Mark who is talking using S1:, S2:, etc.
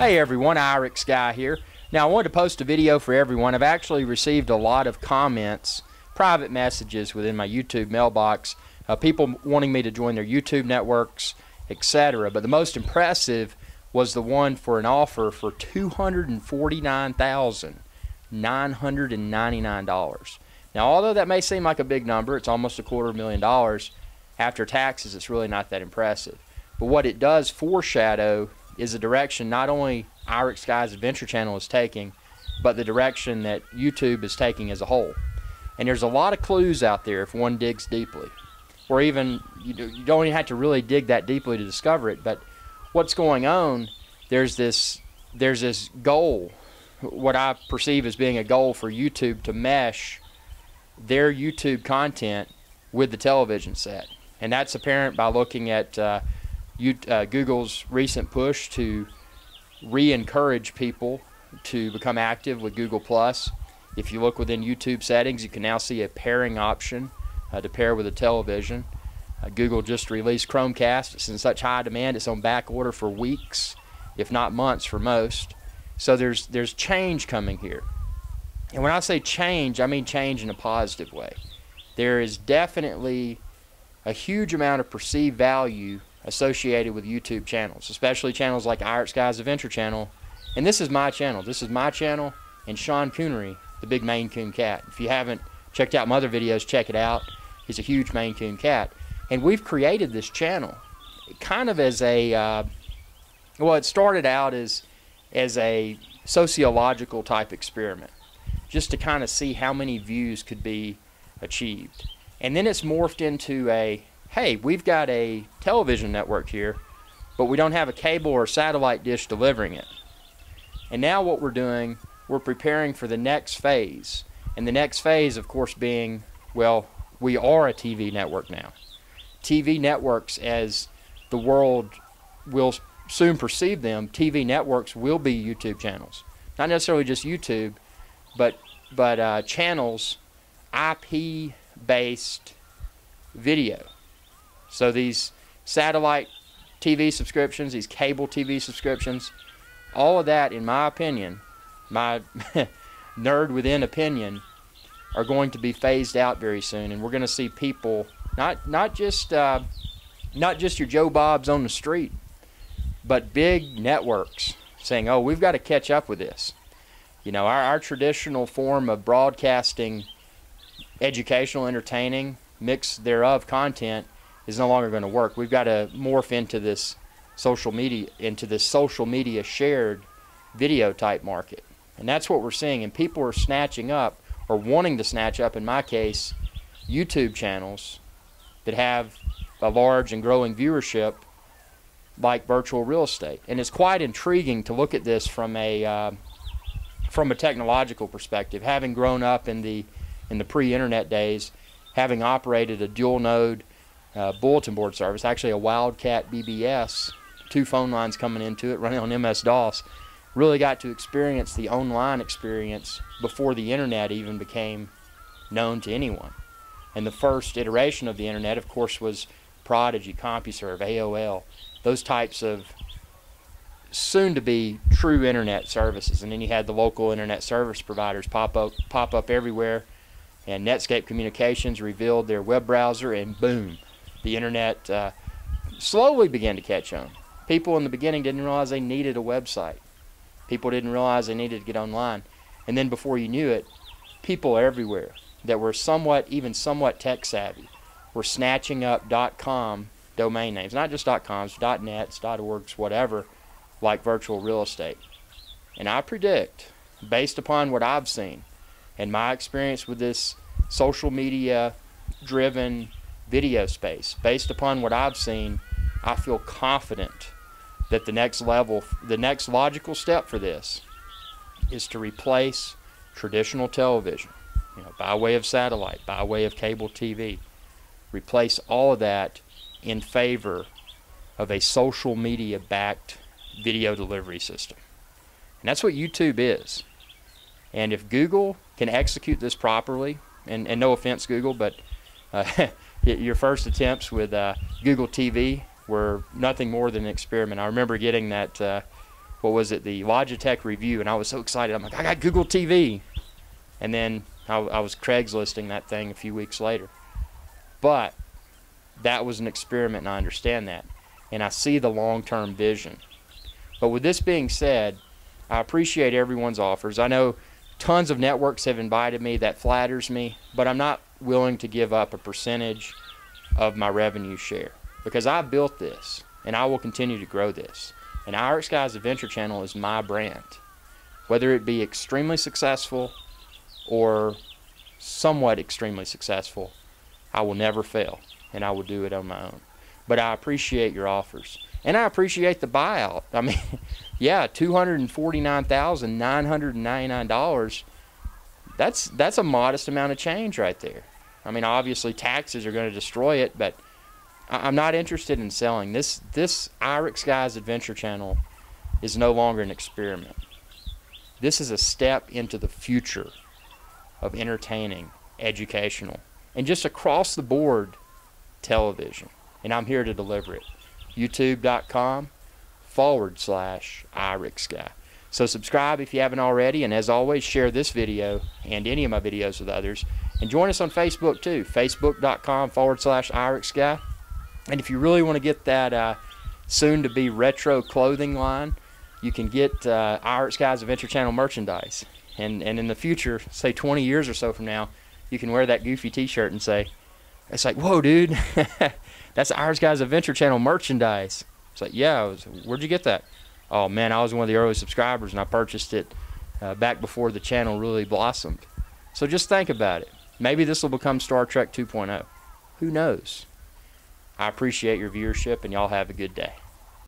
S1: Hey everyone, IrixGuy here. Now I wanted to post a video for everyone. I've actually received a lot of comments, private messages within my YouTube mailbox, people wanting me to join their YouTube networks, etc. But the most impressive was the one for an offer for $249,999. Now although that may seem like a big number, it's almost $250,000. After taxes, it's really not that impressive. But what it does foreshadow is the direction not only IrixGuy's Adventure Channel is taking, but the direction that YouTube is taking as a whole. And there's a lot of clues out there if one digs deeply. Or even, you don't even have to really dig that deeply to discover it, but what's going on, there's this goal, what I perceive as being a goal for YouTube to mesh their YouTube content with the television set. And that's apparent by looking at Google's recent push to re-encourage people to become active with Google+. If you look within YouTube settings, you can now see a pairing option to pair with a television. Google just released Chromecast. It's in such high demand, it's on back order for weeks, if not months for most. So there's change coming here. And when I say change, I mean change in a positive way. There is definitely a huge amount of perceived value associated with YouTube channels, especially channels like IrixGuy's Adventure Channel. And this is my channel. This is my channel and Sean Coonery, the big Maine Coon cat. If you haven't checked out my other videos, check it out. He's a huge Maine Coon cat. And we've created this channel kind of as a, well, it started out as a sociological type experiment, just to kind of see how many views could be achieved. And then it's morphed into a, hey, we've got a television network here, but we don't have a cable or satellite dish delivering it. And now what we're doing, we're preparing for the next phase. And the next phase, of course, being, well, we are a TV network now. TV networks, as the world will soon perceive them, TV networks will be YouTube channels. Not necessarily just YouTube, but channels, IP-based video. So these satellite TV subscriptions, these cable TV subscriptions, all of that, in my opinion, my nerd within opinion, are going to be phased out very soon, and we're going to see people, not just your Joe Bobs on the street, but big networks saying, oh, we've got to catch up with this. You know, our traditional form of broadcasting educational, entertaining, mix thereof content is no longer going to work. We've got to morph into this social media shared video type market. And that's what we're seeing, and people are snatching up, or wanting to snatch up, in my case, YouTube channels that have a large and growing viewership like virtual real estate. And it's quite intriguing to look at this from a technological perspective, having grown up in the pre-internet days, having operated a dual node bulletin board service, actually a Wildcat BBS, 2 phone lines coming into it, running on MS-DOS. Really got to experience the online experience before the internet even became known to anyone. And the first iteration of the internet, of course, was Prodigy, CompuServe, AOL, those types of soon-to-be true internet services. And then you had the local internet service providers pop up everywhere, and Netscape Communications revealed their web browser, and boom, the internet slowly began to catch on. People in the beginning didn't realize they needed a website. People didn't realize they needed to get online. And then before you knew it, people everywhere that were even somewhat tech savvy were snatching up .com domain names. Not just .coms, .nets, .orgs, whatever, like virtual real estate. And I predict, based upon what I've seen and my experience with this social media driven video space, based upon what I've seen, I feel confident that the next logical step for this is to replace traditional television, by way of satellite, by way of cable TV. Replace all of that in favor of a social media backed video delivery system. And that's what YouTube is. And if Google can execute this properly, and no offense Google, but your first attempts with Google TV were nothing more than an experiment. I remember getting that what was it, the Logitech review, and I was so excited. I'm like, I got Google TV. And then I was Craigslisting that thing a few weeks later. But that was an experiment, and I understand that. And I see the long-term vision. But with this being said, I appreciate everyone's offers. I know tons of networks have invited me. That flatters me. But I'm not willing to give up a percentage of my revenue share, because I built this, and I will continue to grow this. And IrixGuy's Adventure Channel is my brand. Whether it be extremely successful or somewhat extremely successful, I will never fail, and I will do it on my own. But I appreciate your offers, and I appreciate the buyout. I mean, yeah, $249,999. That's a modest amount of change right there. I mean, obviously taxes are going to destroy it, but I'm not interested in selling. This IrixGuy's Adventure Channel is no longer an experiment. This is a step into the future of entertaining, educational, and just across the board television. And I'm here to deliver it. YouTube.com/IrixGuy. So subscribe if you haven't already, and as always, share this video and any of my videos with others. And join us on Facebook too, facebook.com/IrixGuy. And if you really want to get that soon-to-be retro clothing line, you can get IrixGuy's Adventure Channel merchandise. And in the future, say 20 years or so from now, you can wear that goofy t-shirt and say, it's like, whoa, dude, that's IrixGuy's Adventure Channel merchandise. It's like, yeah, where'd you get that? Oh, man, I was one of the early subscribers, and I purchased it back before the channel really blossomed. So just think about it. Maybe this will become Star Trek 2.0. Who knows? I appreciate your viewership, and y'all have a good day.